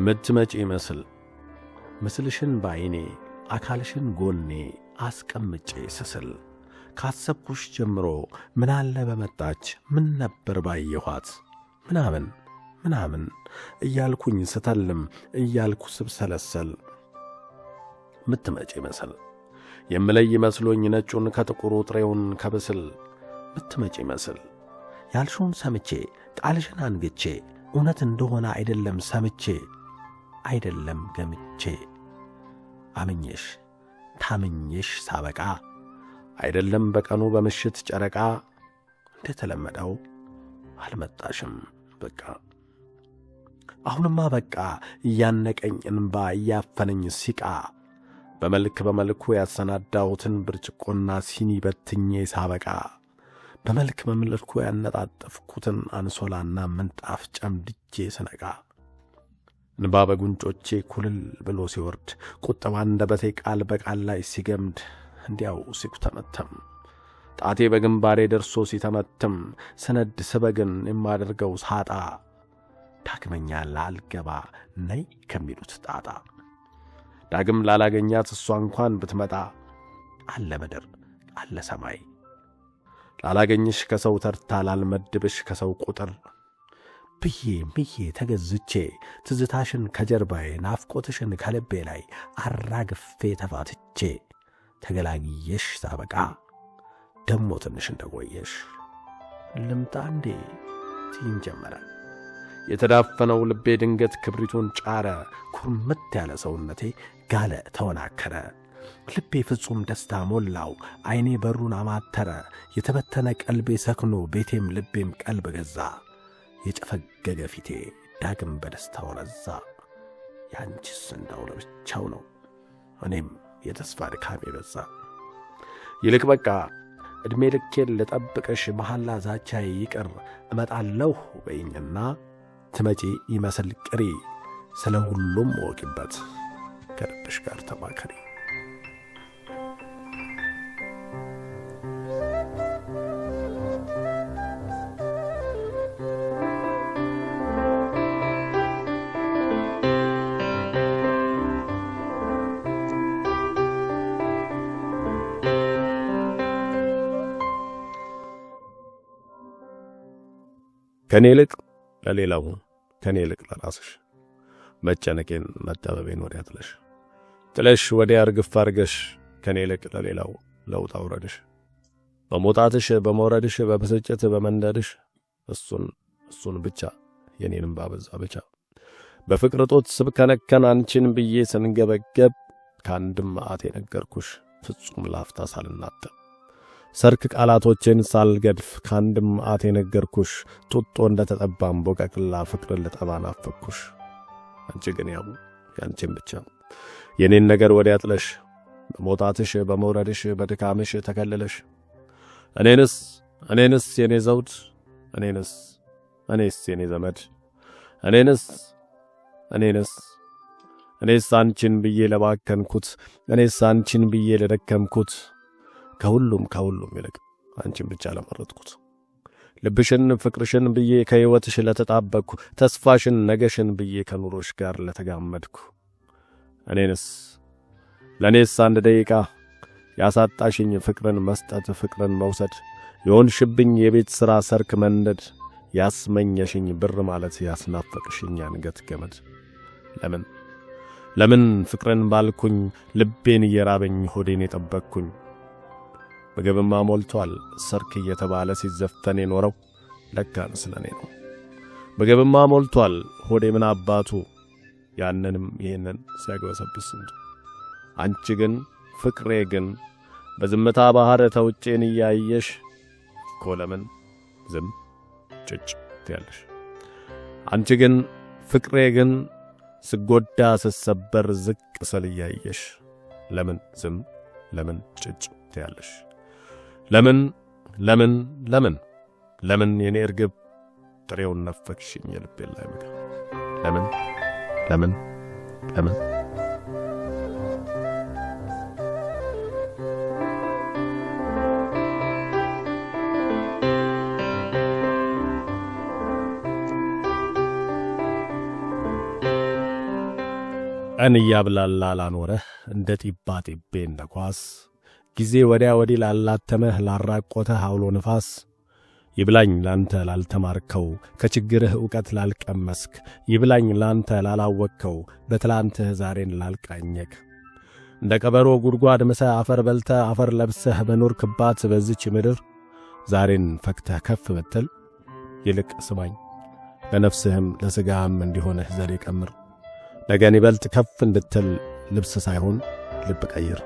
ምትመጪ ይመስል ምስልሽን ባይኔ አካልሽን ጎኔ አስቀምጬ ስስል ካሰብኩሽ ጀምሮ ምን አለ በመጣች ምን ነበር ባየኋት ምናምን እያልኩኝ ስተልም እያልኩ ስብሰለሰል ምትመጪ ይመስል የምለይ መስሎኝ ነጩን ከጥቁሩ ጥሬውን ከብስል ምትመጪ ይመስል ያልሽውን ሰምቼ ቃልሽን አንግቼ እውነት እንደሆነ አይደለም ሰምቼ አይደለም ገምቼ አምኜሽ ታምኜሽ ሳበቃ አይደለም በቀኑ በምሽት ጨረቃ እንደተለመደው አልመጣሽም በቃ አሁንማ በቃ እያነቀኝ እንባ እያፈነኝ ሲቃ በመልኩ ያሰናዳሁትን ብርጭቆና ሲኒ በትኜ ሳበቃ በመልኩ ያነጣጠፍኩትን አንሶላና ምንጣፍ ጨምድጄ ስነቃ እንባ በጉንጮቼ ኩልል ብሎ ሲወርድ ቁጥባ አንደበቴ ቃል በቃል ላይ ሲገምድ እንዲያው ሲኩተመተም ጣቴ በግንባሬ ደርሶ ሲተመትም ሰነድ ስበግን የማደርገው ሳጣ ዳግመኛ ላልገባ ነይ ከሚሉት ጣጣ ዳግም ላላገኛት እሷ እንኳን ብትመጣ አለ ምድር አለ ሰማይ ላላገኝሽ ከሰው ተርታ ላልመድብሽ ከሰው ቁጥር ብዬ ተገዝቼ ትዝታሽን ከጀርባዬ ናፍቆትሽን ከልቤ ላይ አራግፌ ተፋትቼ ተገላግየሽ ሳበቃ ደሞ ትንሽ እንደቆየሽ ልምጣ እንዴ ትይኝ ጀመረ። የተዳፈነው ልቤ ድንገት ክብሪቱን ጫረ። ኩርምት ያለ ሰውነቴ ጋለ ተወናከረ። ልቤ ፍጹም ደስታ ሞላው። ዓይኔ በሩን አማተረ። የተበተነ ቀልቤ ሰክኖ ቤቴም ልቤም ቀልብ ገዛ። የጨፈገገ ፊቴ ዳግም በደስታ ወረዛ። ያንቺስ እንዳው ለብቻው ነው እኔም የተስፋ ድካሜ በዛ። ይልቅ በቃ ዕድሜ ልኬን ልጠብቅሽ መሐላ ዛቻዬ ይቅር እመጣለሁ በይኝና ትመጪ ይመስል ቅሪ ስለ ሁሉም ወቂበት ከልብሽ ጋር ተማከሪ። ከኔ ይልቅ ለሌላው ከኔ ይልቅ ለራስሽ መጨነቄን መጠበቤን ወዲያ ጥለሽ ወዲያ እርግፍ አርገሽ ከኔ ይልቅ ለሌላው ለውጣ ውረድሽ በመውጣትሽ በመውረድሽ በብስጭት በመንደድሽ እሱን ብቻ የኔንም ባበዛ ብቻ በፍቅር ጦት ስብከነከን አንቺን ብዬ ስንገበገብ ከአንድም መዓት የነገርኩሽ ፍጹም ላፍታ ሳልናተም ሰርክ ቃላቶችን ሳልገድፍ ከአንድም መዓት የነገርኩሽ ጡጦ እንደተጠባም ቦቀቅላ ፍቅር ልጠባ ናፈቅኩሽ። አንቺ ግን ያው ያንቺን ብቻ የኔን ነገር ወዲያ ጥለሽ በመውጣትሽ በመውረድሽ በድካምሽ ተከልለሽ እኔንስ የኔ ዘውድ እኔስ የኔ ዘመድ እኔስ አንቺን ብዬ ለባከንኩት እኔስ አንቺን ብዬ ለደከምኩት ከሁሉም ይልቅ አንቺን ብቻ ለመረጥኩት ልብሽን ፍቅርሽን ብዬ ከሕይወትሽ ለተጣበቅኩ ተስፋሽን ነገሽን ብዬ ከኑሮሽ ጋር ለተጋመድኩ ለኔስ አንድ ደቂቃ ያሳጣሽኝ ፍቅርን መስጠት ፍቅርን መውሰድ የሆንሽብኝ የቤት ሥራ ሰርክ መንደድ ያስመኘሽኝ ብር ማለት ያስናፈቅሽኝ አንገት ገመድ ለምን ፍቅርን ባልኩኝ ልቤን እየራበኝ ሆዴን የጠበቅኩኝ ምግብማ ሞልቷል ሰርክ እየተባለ ሲዘፈን የኖረው ለካንስ ለኔ ነው። ምግብማ ሞልቷል ሆዴ ምን አባቱ ያንንም ይሄንን ሲያግበሰብስ እንጂ አንቺ ግን ፍቅሬ ግን በዝምታ ባህር ተውጬን እያየሽ እኮ ለምን ዝም ጭጭ ትያለሽ? አንቺ ግን ፍቅሬ ግን ስጎዳ ስሰበር ዝቅ ስል እያየሽ ለምን ዝም ለምን ጭጭ ትያለሽ? ለምን የኔ እርግብ ጥሬውን ነፈክሽኝ የልቤን ላይ ምግብ ለምን ቀን እያብላላ ላኖረህ እንደ ጢባ ጢቤ እንደ ኳስ ጊዜ ወዲያ ወዲህ ላላተመህ ላራቆተህ አውሎ ንፋስ ይብላኝ ላንተ ላልተማርከው ከችግርህ ዕውቀት ላልቀመስክ ይብላኝ ላንተ ላላወቅከው በትላንትህ ዛሬን ላልቃኘክ እንደ ቀበሮ ጉድጓድ ምሰህ አፈር በልተህ አፈር ለብሰህ በኖርክባት በዚች ምድር ዛሬን ፈክተህ ከፍ ብትል ይልቅ ስማኝ ለነፍስህም ለሥጋህም እንዲሆንህ ዘዴ ቀምር ነገን ይበልጥ ከፍ እንድትል ልብስ ሳይሆን ልብ ቀይር